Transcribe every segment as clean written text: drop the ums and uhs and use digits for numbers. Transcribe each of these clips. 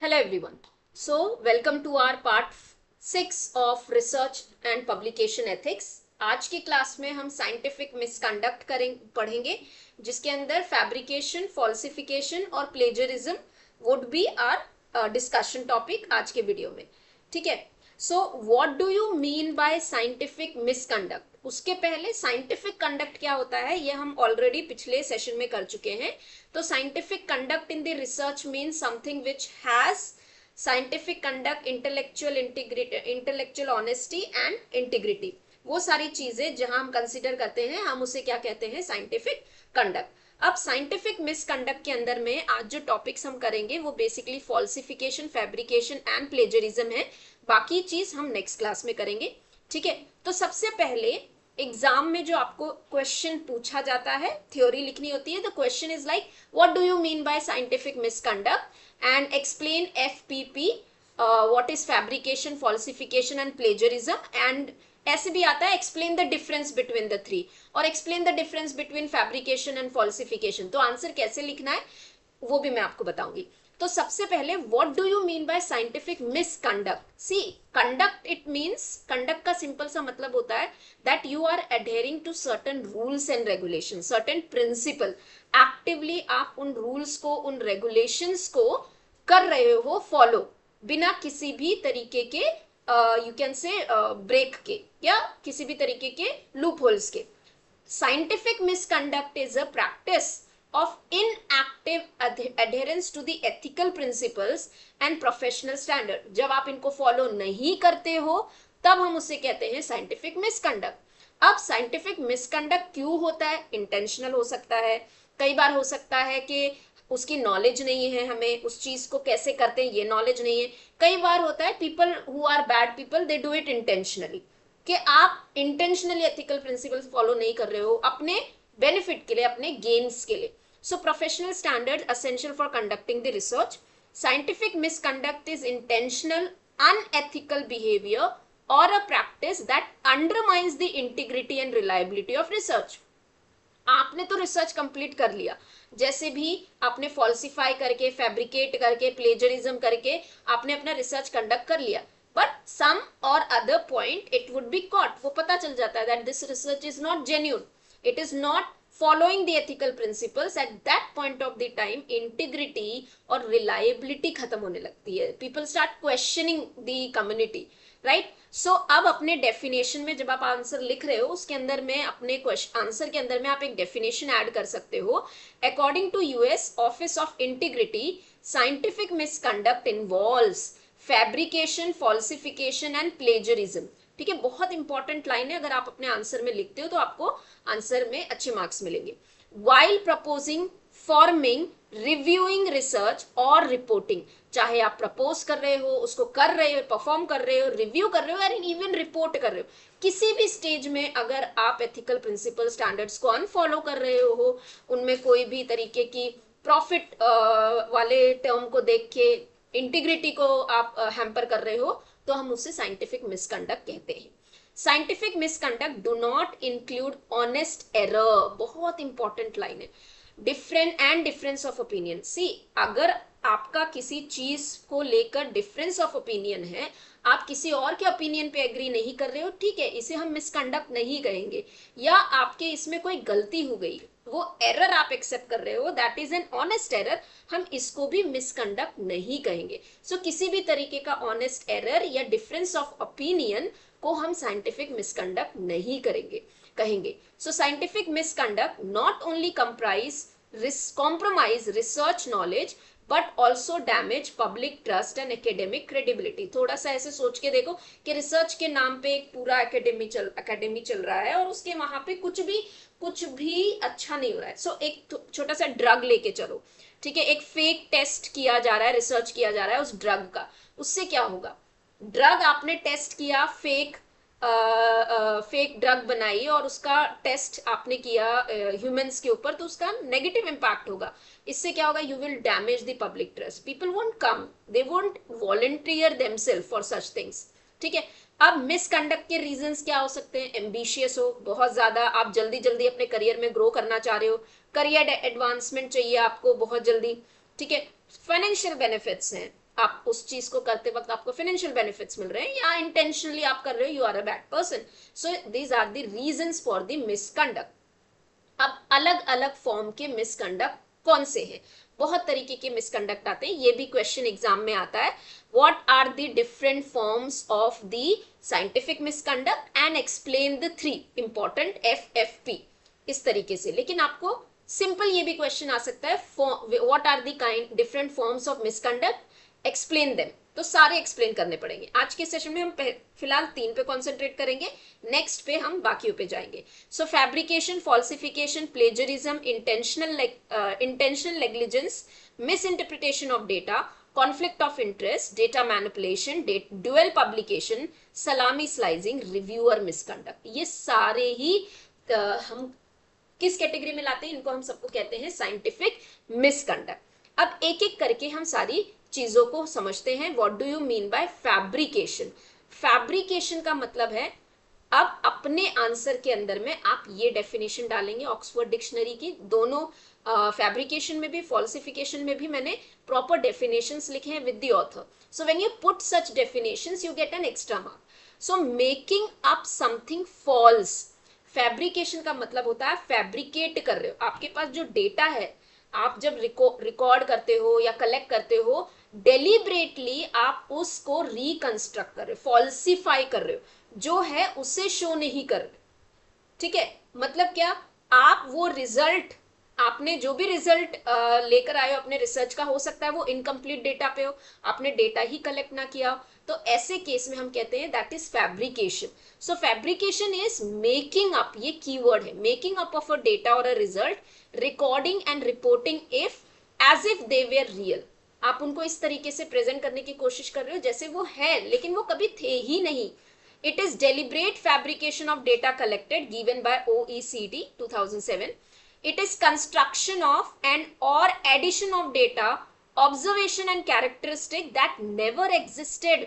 Hello everyone. So welcome to our part 6 of research and publication ethics. आज की class में हम scientific misconduct पढ़ेंगे जिसके अंदर फैब्रिकेशन, फॉल्सिफिकेशन और plagiarism would be our discussion topic आज के वीडियो में. ठीक है. So what do you mean by scientific misconduct? उसके पहले साइंटिफिक कंडक्ट क्या होता है ये हम ऑलरेडी पिछले सेशन में कर चुके हैं. तो scientific conduct in the research means something which has scientific conduct, intellectual integrity, intellectual honesty and integrity. वो सारी चीजें जहां हम कंसिडर करते हैं हम उसे क्या कहते हैं? Scientific conduct. अब साइंटिफिक मिसकंडक्ट के अंदर में आज जो टॉपिक्स हम करेंगे वो basically falsification, fabrication and plagiarism है. बाकी चीज हम नेक्स्ट क्लास में करेंगे. ठीक है. तो सबसे पहले एग्जाम में जो आपको क्वेश्चन पूछा जाता है, थ्योरी लिखनी होती है. The question is like what do you mean by scientific misconduct and explain FPP, what is fabrication, falsification and plagiarism. And ऐसे भी आता है explain the difference between the three or explain the difference between fabrication and falsification. तो answer कैसे लिखना है वो भी मैं आपको बताऊंगी. तो सबसे पहले what do you mean by scientific misconduct? See, conduct it means, conduct का सिंपल सा मतलब होता है that you are adhering to certain rules and regulation, certain principle. Actively आप उन रूल्स को, उन रेगुलेशंस को कर रहे हो फॉलो, बिना किसी भी तरीके के यू कैन से ब्रेक के या किसी भी तरीके के लूप होल्स के. Scientific misconduct is a practice of inactive adherence to the ethical principles and professional standard. जब आप इनको फॉलो नहीं करते हो तब हम उसे कहते हैं साइंटिफिक मिसकंडक्ट. अब साइंटिफिक मिसकंडक्ट क्यों होता है? इंटेंशनल हो सकता है, कई बार हो सकता है कि उसकी नॉलेज नहीं है, हमें उस चीज को कैसे करते हैं ये नॉलेज नहीं है. कई बार होता है people who are bad people they do it intentionally, कि आप इंटेंशनली एथिकल प्रिंसिपल्स फॉलो नहीं कर रहे हो अपने बेनिफिट के लिए, अपने गेन्स के लिए. So professional standards essential for conducting the research. Scientific misconduct is intentional, unethical behavior or a practice that undermines the integrity and reliability of research. आपने तो रिसर्च कंप्लीट कर लिया, जैसे भी आपने फॉल्सिफाई करके, फैब्रिकेट करके, प्लेजरिज्म करके आपने अपना रिसर्च कंडक्ट कर लिया, बट सम और other point it would be caught. वो पता चल जाता है that this research is not genuine, it is not following the ethical principles. At that point of the time integrity और reliability खत्म होने लगती है. People start questioning the community, right? So अब अपने definition में जब आप आंसर लिख रहे हो उसके अंदर में अपने आंसर के अंदर में आप एक definition ऐड कर सकते हो. According to US Office of Integrity, scientific misconduct involves fabrication, falsification and plagiarism. ठीक है, बहुत इंपॉर्टेंट लाइन है. अगर आप अपने आंसर में लिखते हो तो आपको आंसर में अच्छे मार्क्स मिलेंगे. While proposing, forming, reviewing research और रिपोर्टिंग. चाहे आप प्रपोज कर रहे हो, उसको कर रहे हो, परफॉर्म कर रहे हो, रिव्यू कर रहे हो या इवन रिपोर्ट कर रहे हो, किसी भी स्टेज में अगर आप एथिकल प्रिंसिपल स्टैंडर्ड्स को अनफॉलो कर रहे हो, उनमें कोई भी तरीके की प्रॉफिट वाले टर्म को देख के इंटीग्रिटी को आप हैम्पर कर रहे हो, तो हम उसे साइंटिफिक मिसकंडक्ट कहते हैं. Scientific misconduct do not include honest error. बहुत इंपॉर्टेंट लाइन है. Difference of opinion. सी, अगर आपका किसी चीज को लेकर डिफरेंस ऑफ ओपिनियन है, आप किसी और के ओपिनियन पे एग्री नहीं कर रहे हो, ठीक है, इसे हम मिसकंडक्ट नहीं कहेंगे. या आपके इसमें कोई गलती हो गई, वो एरर आप एक्सेप्ट कर रहे हो, that is an honest error, हम इसको भी मिसकंडक्ट नहीं कहेंगे. सो किसी भी तरीके का ऑनेस्ट एरर या डिफरेंस ऑफ ओपिनियन को हम साइंटिफिक मिसकंडक्ट नहीं कहेंगे. सो scientific misconduct not only compromise research knowledge but also damage public trust and academic credibility. थोड़ा सा ऐसे सोच के देखो कि रिसर्च के नाम पे एक पूरा एकेडमी चल रहा है और उसके वहां पे कुछ भी अच्छा नहीं हो रहा है. सो एक छोटा सा ड्रग लेके चलो, ठीक है, एक फेक टेस्ट किया जा रहा है, रिसर्च किया जा रहा है उस ड्रग का. उससे क्या होगा? ड्रग आपने टेस्ट किया, फेक ड्रग बनाई और उसका टेस्ट आपने किया ह्यूमंस के ऊपर, तो उसका नेगेटिव इंपैक्ट होगा. इससे क्या होगा? You will damage the public trust. People won't come, they won't volunteer themselves for such things. ठीक है. अब मिसकंडक्ट के रीजंस क्या हो सकते हैं? एम्बिशियस हो, बहुत ज्यादा आप जल्दी जल्दी अपने करियर में ग्रो करना चाह रहे हो, करियर एडवांसमेंट चाहिए आपको बहुत जल्दी. ठीक है. फाइनेंशियल बेनिफिट्स हैं, आप उस चीज को करते वक्त आपको फाइनेंशियल बेनिफिट्स मिल रहे हैं, या इंटेंशनली आप कर रहे हो, you are a bad person. So these are the reasons for the misconduct. अब अलग अलग फॉर्म के मिसकंडक्ट कौन से हैं? बहुत तरीके के मिसकंडक्ट आते हैं, ये भी क्वेश्चन एग्जाम में आता है. What are the different forms of the scientific misconduct and explain the 3 important FFP, इस तरीके से. लेकिन आपको सिंपल ये भी क्वेश्चन आ सकता है, what are the kind different forms of misconduct, explain them. तो सारे एक्सप्लेन करने पड़ेंगे. आज के सेशन में हम फिलहाल 3 पे कॉन्सेंट्रेट करेंगे, नेक्स्ट पे हम बाकियों पे जाएंगे. So fabrication, falsification, plagiarism, intentional negligence, misinterpretation of data, conflict of interest, data manipulation, dual publication, salami slicing, reviewer misconduct, ये सारे ही हम किस कैटेगरी में लाते हैं? इनको हम सबको कहते हैं साइंटिफिक मिसकंडक्ट. अब एक एक करके हम सारी चीजों को समझते हैं. What do you mean bye fabrication? Fabrication का मतलब है, अब अपने आंसर के अंदर में आप ये डेफिनेशन डालेंगे ऑक्सफोर्ड डिक्शनरी की. दोनों फैब्रिकेशन में भी फॉल्सिफिकेशन में भी मैंने प्रॉपर डेफिनेशंस लिखे हैं with the author. So when you put such definitions you get an extra mark. So making up something false. Fabrication का मतलब होता है फैब्रिकेट कर रहे हो. आपके पास जो डेटा है, आप जब रिकॉर्ड करते हो या कलेक्ट करते हो, डेलिबरेटली आप उसको रिकंस्ट्रक्ट कर रहे हो, फॉल्सिफाई कर रहे हो, जो है उसे शो नहीं कर रहे. ठीक है, मतलब क्या? आप वो रिजल्ट, आपने जो भी रिजल्ट लेकर आए हो अपने रिसर्च का, हो सकता है वो इनकम्प्लीट डेटा पे हो, आपने डेटा ही कलेक्ट ना किया हो, तो ऐसे केस में हम कहते हैं that is fabrication. So fabrication is making up, ये कीवर्ड है, making up of a data or a result, recording and reporting if as if they were real. आप उनको इस तरीके से प्रेजेंट करने की कोशिश कर रहे हो जैसे वो है, लेकिन वो कभी थे ही नहीं. It is deliberate fabrication of data collected given by OECD 2007. It is construction of and or addition of data, observation and characteristic that never existed.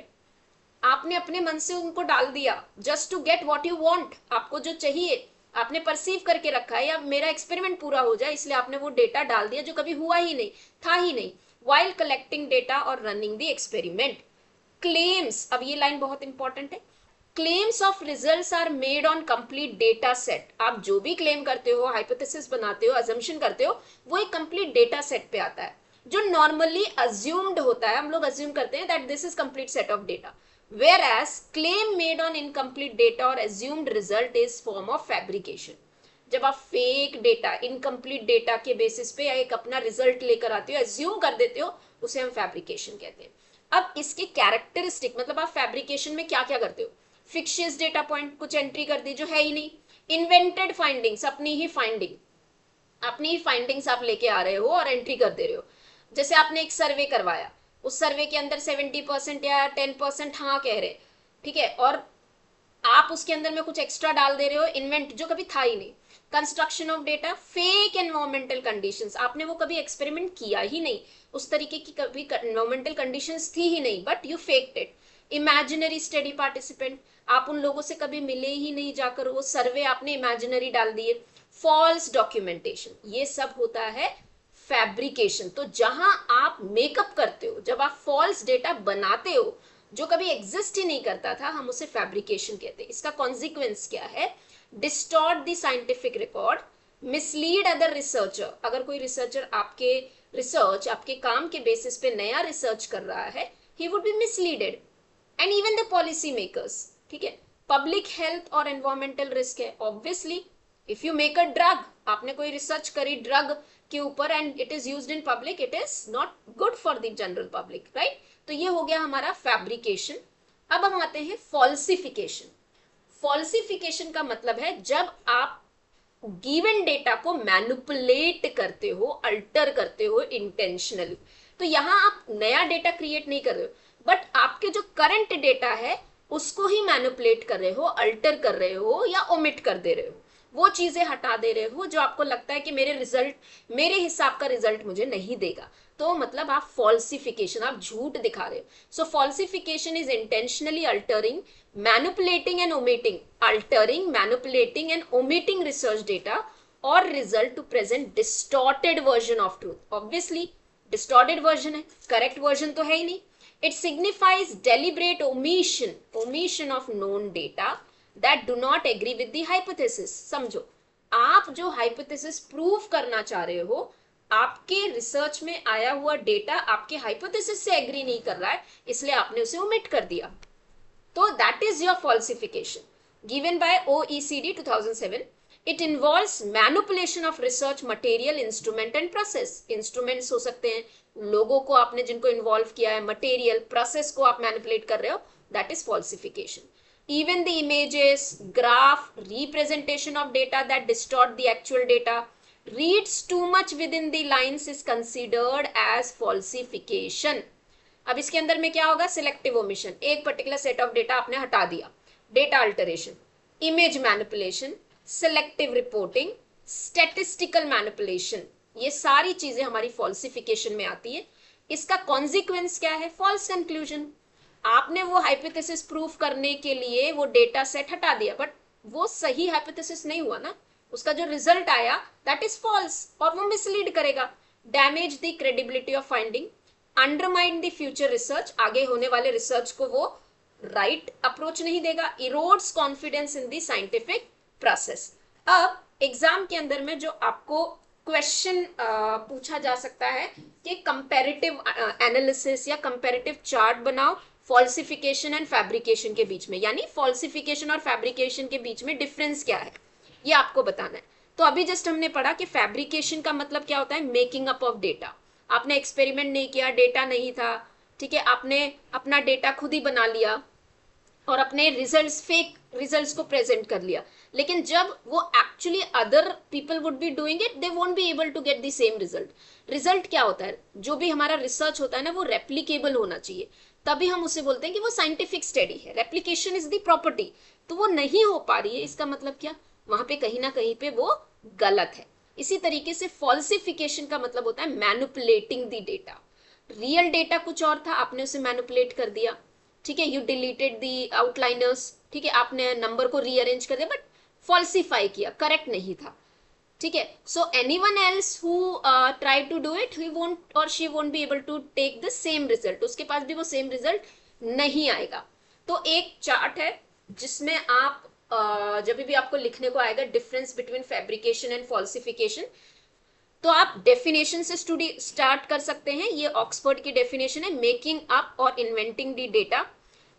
आपने अपने मन से उनको डाल दिया just to get what you want. आपको जो चाहिए आपने परसीव करके रखा है, या मेरा एक्सपेरिमेंट पूरा हो जाए इसलिए आपने वो डेटा डाल दिया जो कभी हुआ ही नहीं, था ही नहीं. While collecting data or running the experiment. Claims, अब ये लाइन बहुत इंपॉर्टेंट है. Claims of results are made on complete data set. आप जो भी क्लेम करते हो, हाइपोथेसिस बनाते हो, अजम्पशन करते हो, वो एक कंप्लीट डेटा सेट पे आता है, जो नॉर्मली अज्यूम्ड होता है. हम लोग अज्यूम करते हैं that this is complete set of data, whereas claim made on incomplete data or assumed result is form of fabrication. जब आप फेक डेटा, इनकम्प्लीट डेटा के बेसिस पे एक अपना रिजल्ट लेकर आते हो, अज्यूम कर देते हो, उसे हम फैब्रिकेशन कहते हैं. अब इसके कैरेक्टरिस्टिक, मतलब आप फैब्रिकेशन में क्या क्या करते हो? फिक्शियस डेटा पॉइंट कुछ एंट्री कर दी जो है ही नहीं, इन्वेंटेड फाइंडिंग्स, अपनी ही फाइंडिंग्स आप लेके आ रहे हो और एंट्री कर दे रहे हो. जैसे आपने एक सर्वे करवाया, उस सर्वे के अंदर 70% या 10% हाँ कह रहे, ठीक है, और आप उसके अंदर में कुछ एक्स्ट्रा डाल दे रहे हो, इन्वेंट, जो कभी था ही नहीं. Construction of data, fake environmental conditions, आपने वो कभी एक्सपेरिमेंट किया ही नहीं, उस तरीके की कभी एनवायरमेंटल कंडीशंस थी ही नहीं, but you faked it. Imaginary study participant, आप उन लोगों से कभी मिले ही नहीं जाकर, वो सर्वे आपने इमेजिनरी डाल दिए. फॉल्स डॉक्यूमेंटेशन, ये सब होता है फैब्रिकेशन. तो जहां आप मेकअप करते हो, जब आप फॉल्स डेटा बनाते हो जो कभी एग्जिस्ट ही नहीं करता था, हम उसे फैब्रिकेशन कहते हैं. इसका कॉन्सिक्वेंस क्या है? Distort the scientific record, mislead other researcher. अगर कोई रिसर्चर आपके रिसर्च, आपके काम के बेसिस पे नया रिसर्च कर रहा है, he would be misleaded. And even the policy makers, ठीक है. पब्लिक हेल्थ और एनवायरमेंटल रिस्क है. Obviously if you make a drug, आपने कोई रिसर्च करी ड्रग के ऊपर and it is used in public, it is not good for the general public, right. तो ये हो गया हमारा फैब्रिकेशन. अब हम आते हैं फॉल्सिफिकेशन. फॉल्सिफिकेशन का मतलब है जब आप गिवन डेटा को मैनिपुलेट करते हो, अल्टर करते हो इंटेंशनली. तो यहां आप नया डेटा क्रिएट नहीं कर रहे हो, बट आपके जो करंट डेटा है उसको ही मैनिपुलेट कर रहे हो, अल्टर कर रहे हो, या ओमिट कर दे रहे हो, वो चीजें हटा दे रहे हो जो आपको लगता है कि मेरे हिसाब का रिजल्ट मुझे नहीं देगा. तो मतलब आप फॉल्सिफिकेशन, आप झूठ दिखा रहे हो. So falsification is intentionally altering, manipulating and omitting, altering, manipulating and omitting research data or result to present distorted version of truth. Obviously distorted version है, करेक्ट वर्जन तो है ही नहीं. It signifies deliberate omission of known data that do not agree with the hypothesis. समझो, आप जो hypothesis prove करना चाह रहे हो, आपके रिसर्च में आया हुआ डेटा आपके हाइपोथेसिस से एग्री नहीं कर रहा है, इसलिए आपने उसे ओमिट कर दिया, तो that is your falsification. Given by OECD 2007. It involves manipulation of research material, instrument and process. Instruments हो सकते हैं, लोगों को आपने जिनको इन्वॉल्व किया है, मटेरियल, प्रोसेस को आप मैनिपुलेट कर रहे हो, that is falsification. Even the images, graph, representation of data that distort the actual data, reads too much within the lines is considered as falsification. अब इसके अंदर में क्या होगा? सिलेक्टिव ओमिशन, एक पर्टिकुलर सेट ऑफ डेटा आपने हटा दिया, data alteration, image manipulation, selective reporting, statistical manipulation, ये सारी चीजें हमारी फॉल्सिफिकेशन में आती है. इसका कॉन्सिक्वेंस क्या है? False conclusion. आपने वो हाइपोथेसिस प्रूफ करने के लिए वो डेटा सेट हटा दिया, बट वो सही हाइपोथेसिस नहीं हुआ ना, उसका जो रिजल्ट आया दैट इज फॉल्स, और वो मिसलीड करेगा. Damage the credibility of finding, undermine the future research, आगे होने वाले रिसर्च को वो राइट अप्रोच नहीं देगा. Erodes confidence in the scientific process. अब एग्जाम के अंदर में जो आपको क्वेश्चन पूछा जा सकता है कि कंपैरेटिव एनालिसिस या कंपैरेटिव चार्ट बनाओ फॉल्सिफिकेशन एंड फैब्रिकेशन के बीच में, यानी फॉल्सिफिकेशन और फैब्रिकेशन के बीच में डिफरेंस क्या है, ये आपको बताना है. तो अभी जस्ट हमने पढ़ा कि फैब्रिकेशन का मतलब क्या होता है? Making up of data. आपने एक्सपेरिमेंट नहीं किया, डेटा नहीं था, ठीक है, आपने अपना डेटा खुद ही बना लिया और अपने रिजल्ट्स, फेक रिजल्ट्स को प्रेजेंट कर लिया, लेकिन जब वो actually other people would be doing it, they won't be able to get the same result. Result क्या होता है? जो भी हमारा रिसर्च होता है ना, वो रेप्लिकेबल होना चाहिए, तभी हम उसे बोलते हैं कि वो साइंटिफिक स्टडी है. रेप्लिकेशन इज द प्रॉपर्टी, तो वो नहीं हो पा रही है, इसका मतलब क्या? वहां पे कहीं ना कहीं पे वो गलत है. इसी तरीके से फॉल्सिफिकेशन का मतलब होता है manipulating the data. Real data कुछ और था, आपने उसे मैनिपुलेट कर दिया, ठीक है, यू डिलीटेड दी आउटलाइनर्स, ठीक है, आपने नंबर को रीअरेंज कर दिया, बट फॉल्सिफाई किया, करेक्ट नहीं था, ठीक है. So anyone else who try to do it, he won't or she won't be able to take the same result, उसके पास भी वो सेम रिजल्ट नहीं आएगा. तो एक चार्ट है जिसमें आप जब भी आपको लिखने को आएगा difference between fabrication and falsification, तो आप डेफिनेशन से स्टडी स्टार्ट कर सकते हैं. ये ऑक्सफोर्ड की डेफिनेशन है, making up or inventing the data,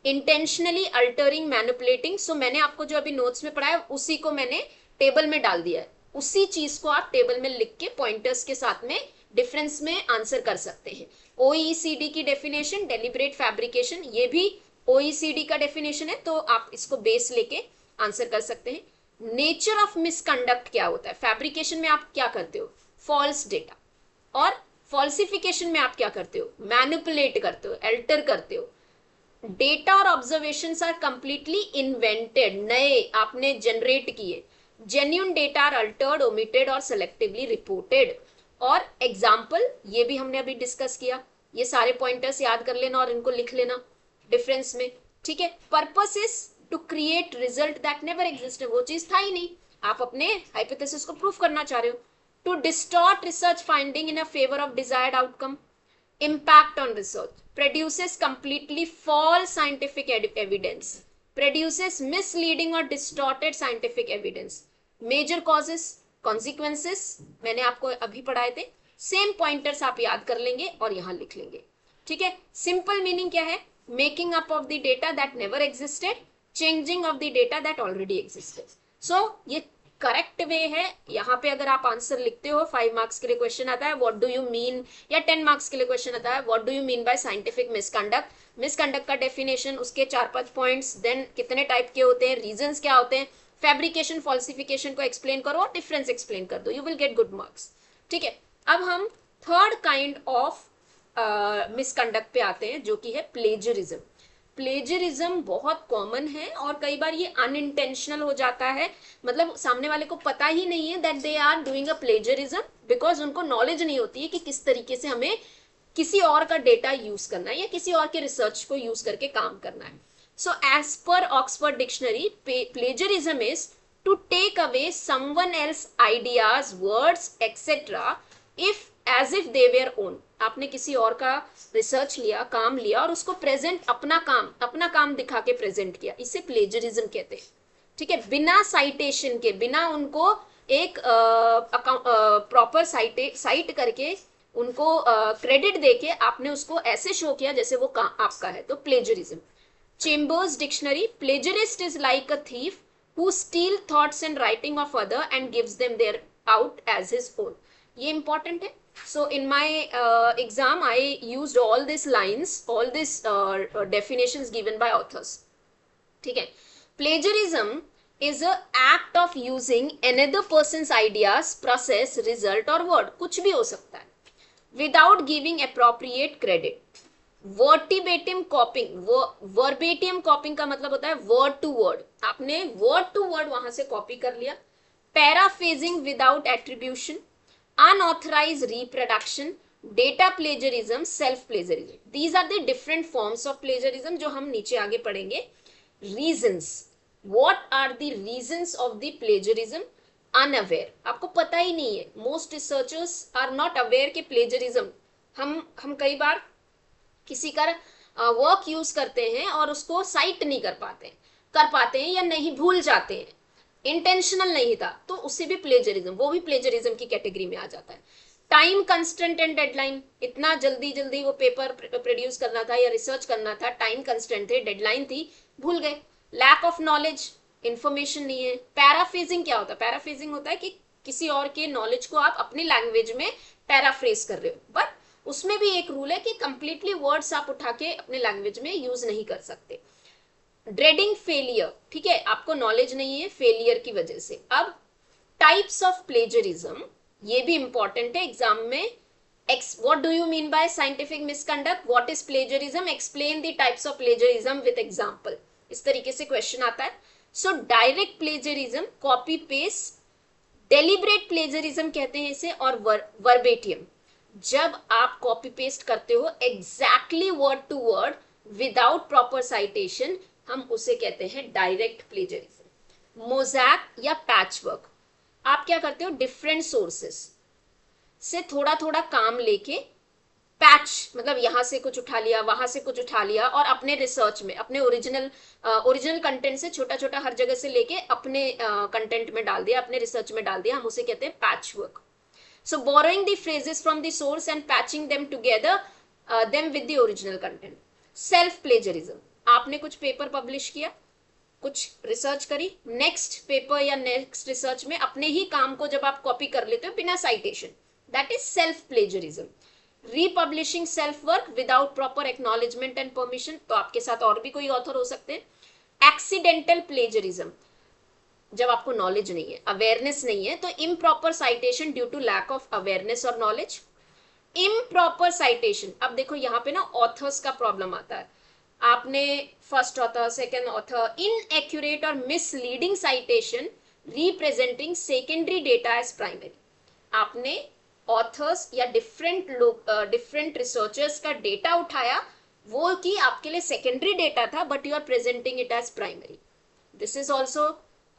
intentionally altering, manipulating. So मैंने आपको जो अभी नोट्स में पढ़ाया उसी को मैंने टेबल में डाल दिया है, उसी चीज को आप टेबल में लिख के पॉइंटर्स के साथ में डिफरेंस में आंसर कर सकते हैं. OECD की डेफिनेशन डेलिब्रेट फैब्रिकेशन, ये भी OECD का डेफिनेशन है, तो आप इसको बेस लेके आंसर कर सकते हैं. नेचर ऑफ मिसकंडक्ट क्या होता है? फैब्रिकेशन में आप क्या करते हो? False data. और फॉल्सिफिकेशन में आप क्या करते हो? मैनिपुलेट करते हो, अल्टर करते हो. डेटा और ऑब्जर्वेशंस आर कंप्लीटली इन्वेंटेड, नए आपने जनरेट किए. Genuine data are altered, omitted और सेलेक्टिवली रिपोर्टेड. और एग्जाम्पल, ये भी हमने अभी डिस्कस किया, ये सारे पॉइंटर्स याद कर लेना और इनको लिख लेना डिफरेंस में, ठीक है. Purpose is to create result that never existed, वो चीज था ही नहीं, आप अपने हाइपोथेसिस को प्रूफ करना चाह रहे हो. To distort research finding in a favor of desired outcome. Impact on research. Produces completely false scientific evidence. Produces misleading or distorted scientific evidence. Major causes, consequences, मैंने आपको अभी पढ़ाए थे. Same pointers आप याद कर लेंगे और यहाँ लिख लेंगे, ठीक है. Simple meaning क्या है? Making up of the data that never existed. Changing of the data that already existed. So ये करेक्ट वे है. यहाँ पे अगर आप आंसर लिखते हो, 5 मार्क्स के लिए क्वेश्चन आता है व्हाट डू यू मीन, या 10 मार्क्स के लिए क्वेश्चन आता है what do you mean by scientific misconduct. Misconduct का डेफिनेशन, उसके 4-5 पॉइंट्स, देन कितने टाइप के होते हैं, रीजंस क्या होते हैं, फैब्रिकेशन फॉल्सिफिकेशन को एक्सप्लेन करो और डिफरेंस एक्सप्लेन कर दो, you will get good marks, ठीक है. अब हम थर्ड काइंड ऑफ मिसकंडक्ट पे आते हैं, जो कि है प्लेजरिज्म. प्लेजरिज्म बहुत कॉमन है और कई बार ये अनइंटेंशनल हो जाता है, मतलब सामने वाले को पता ही नहीं है that they are doing a plagiarism, because उनको नॉलेज नहीं होती है कि किस तरीके से हमें किसी और का डेटा यूज करना है या किसी और के रिसर्च को यूज करके काम करना है. So as per Oxford dictionary, plagiarism is to take away someone else ideas, words etcetera if as if they were own. आपने किसी और का रिसर्च लिया, काम लिया और उसको प्रेजेंट, अपना काम दिखा के प्रेजेंट किया, इसे प्लेजरिज्म कहते हैं। ठीक है, बिना साइटेशन के, बिना उनको एक प्रॉपर साइट करके उनको क्रेडिट देके आपने उसको ऐसे शो किया जैसे वो आपका है, तो plagiarism. Chambers dictionary, plagiarist is like a thief who steal thoughts and writing of other and gives them their out as his own. ये important है. So in my exam I used all these lines, all these definitions given by authors. ठीक है. Plagiarism is a act of using another person's ideas, process, result or word, कुछ भी हो सकता है, without giving appropriate credit. वर्टिबेटिम कॉपिंग, वर्बेटियम कॉपिंग का मतलब होता है वर्ड टू वर्ड, आपने वर्ड टू वर्ड वहां से कॉपी कर लिया। Paraphrasing without attribution, unauthorise reproduction, data plagiarism, self plagiarism, these are the different forms of plagiarism जो हम नीचे आगे पढ़ेंगे। Reasons, what are the reasons of the plagiarism? Unaware, आपको पता ही नहीं है, most researchers are not aware के प्लेजरिज्म, हम कई बार किसी का वर्क यूज करते हैं और उसको साइट नहीं कर पाते हैं या नहीं, भूल जाते हैं, इंटेंशनल नहीं था, तो उससे भी प्लेजरिज्म, वो भी प्लेजरिज्म की कैटेगरी में आ जाता है। टाइम कंस्टेंट एंड डेडलाइन, इतना जल्दी वो पेपर प्रोड्यूस करना था या रिसर्च करना था, टाइम कंस्टेंट थे, डेडलाइन थी, भूल गए। लैक ऑफ नॉलेज, इंफॉर्मेशन नहीं है। पैराफ्रेजिंग क्या होता है? पैराफ्रेजिंग होता है कि किसी और के नॉलेज को आप अपनी लैंग्वेज में पैराफ्रेज कर रहे हो, बट उसमें भी एक रूल है कि कंप्लीटली वर्ड्स आप उठा के अपने लैंग्वेज में यूज नहीं कर सकते। ड्रेडिंग फेलियर, ठीक है, आपको नॉलेज नहीं है फेलियर की वजह से। अब टाइप्स ऑफ प्लेजरिज्म, ये भी इंपॉर्टेंट है एग्जाम में। What do you mean by scientific misconduct? What is plagiarism? Explain the types of plagiarism with example, इस तरीके से क्वेश्चन आता है। So direct plagiarism, copy paste, deliberate plagiarism कहते हैं इसे, और वर्बेटियम, जब आप कॉपी पेस्ट करते हो exactly word to word without proper citation, हम उसे कहते हैं डायरेक्ट प्लेजरिज्म। मोज़ैक या पैचवर्क, आप क्या करते हो, डिफरेंट सोर्सेस से थोड़ा थोड़ा काम लेके पैच, मतलब यहां से कुछ उठा लिया, वहां से कुछ उठा लिया, और अपने रिसर्च में, अपने ओरिजिनल कंटेंट से छोटा छोटा हर जगह से लेके अपने कंटेंट में डाल दिया, अपने रिसर्च में डाल दिया, हम उसे कहते हैं patchwork. So borrowing the phrases from the source and patching them together them with the original content. Self plagiarism, आपने कुछ पेपर पब्लिश किया, कुछ रिसर्च करी, नेक्स्ट पेपर या नेक्स्ट रिसर्च में अपने ही काम को जब आप कॉपी कर लेते हो बिना citation, that is self plagiarism. Republishing self work without proper acknowledgement and permission, तो आपके साथ और भी कोई ऑथर हो सकते हैं। एक्सीडेंटल प्लेजरिज्म, जब आपको नॉलेज नहीं है, अवेयरनेस नहीं है, तो improper citation due to lack of awareness और नॉलेज। इम्प्रॉपर साइटेशन, अब देखो यहाँ पे ना ऑथर्स का प्रॉब्लम आता है, आपने first author, second author, inaccurate or misleading citation representing secondary data as primary, आपने ऑथर्स या डिफरेंट रिसर्चर्स का डेटा उठाया, वो कि आपके लिए सेकेंडरी डेटा था, but you are presenting it as primary, this is also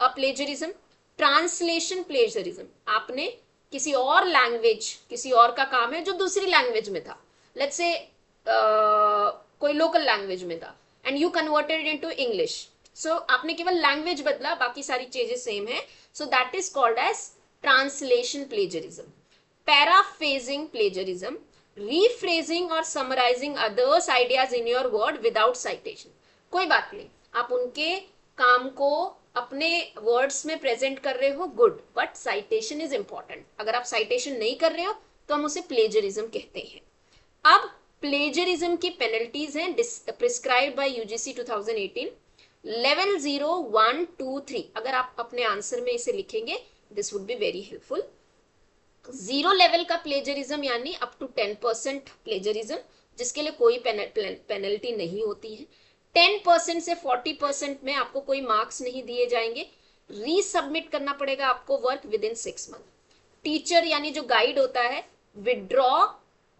a plagiarism. Translation plagiarism, आपने किसी और लैंग्वेज, किसी और का काम है जो दूसरी लैंग्वेज में था, लेट्स से कोई लोकल लैंग्वेज में था, and you converted into English, so आपने केवल लैंग्वेज बदला, बाकी सारी चीजें सेम है, so that is called as translation plagiarism. Paraphrasing plagiarism, rephrasing or summarising others ideas in your word without citation, कोई बात नहीं, आप उनके काम को अपने वर्ड्स में प्रेजेंट कर रहे हो, good, but citation is important. अगर आप साइटेशन नहीं कर रहे हो तो हम उसे प्लेजरिज्म कहते हैं। अब प्लेजरिज्म की पेनल्टीज हैं प्रिस्क्राइब्ड बाय यूजीसी 2018, लेवल 0, 1, 2, 3, अगर आप अपने आंसर में इसे लिखेंगे this would be very helpful. 0 level का प्लेजरिज्म यानी अप टू 10% प्लेजरिज्म, जिसके लिए कोई पेनल्टी नहीं होती है। 10% से 40% में आपको कोई मार्क्स नहीं दिए जाएंगे, रीसबमिट करना पड़ेगा आपको work within 6 month. Teacher यानी जो गाइड होता है, withdraw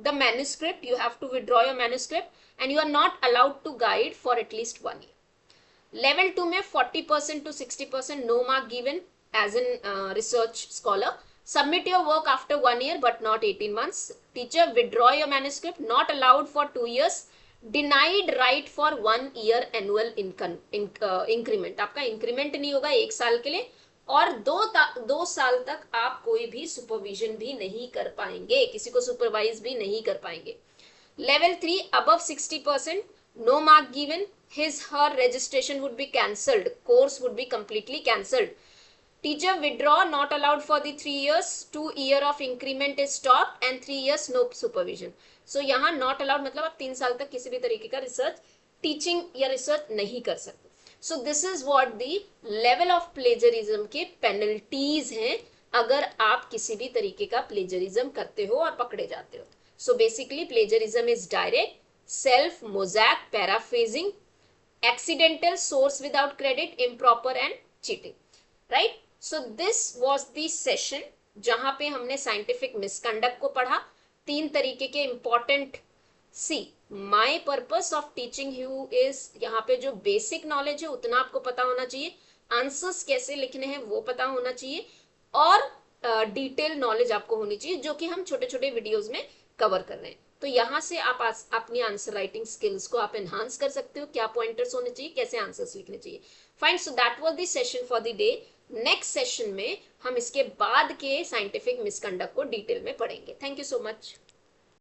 the manuscript, you have to withdraw your manuscript and you are not allowed to guide for at least 1 year. Level 2 में 40% to 60% no mark given as an research scholar, Submit your work after 1 year but not 18 months. Teacher, withdraw your manuscript, not allowed for 2 years. Denied right for 1 year annual increment. आपका increment नहीं होगा 1 साल के लिए, और 2 साल तक आप कोई भी सुपरविजन भी नहीं कर पाएंगे, किसी को सुपरवाइज भी नहीं कर पाएंगे. Level 3, above 60%, no mark given, his her registration would be cancelled, course would be completely cancelled. Teacher, withdraw, not allowed for the 3 years, 2 year of increment is stopped and 3 years no supervision. So यहाँ not allowed मतलब आप 3 साल तक किसी भी तरीके का research, teaching या रिसर्च नहीं कर सकते. So this is what the level of plagiarism के penalties हैं अगर आप किसी भी तरीके का plagiarism करते हो और पकड़े जाते हो. So basically plagiarism is direct, self, mosaic, paraphrasing, accidental, source without credit, improper and cheating. Right? So this was the session जहां पे हमने साइंटिफिक मिसकंडक्ट को पढ़ा. 3 तरीके के important. See my purpose of teaching you is, यहाँ पे जो बेसिक नॉलेज है उतना आपको पता होना चाहिए, आंसर्स कैसे लिखने हैं वो पता होना चाहिए, और डिटेल नॉलेज आपको होनी चाहिए जो कि हम छोटे छोटे वीडियोज में कवर कर रहे हैं. तो यहाँ से आप अपनी आंसर राइटिंग स्किल्स को आप एनहांस कर सकते हो, क्या पॉइंटर्स होने चाहिए, कैसे आंसर्स लिखने चाहिए. Fine. So that was the session for the day. Next session में हम इसके बाद के साइंटिफिक मिसकंडक्ट को डिटेल में पढ़ेंगे. Thank you so much.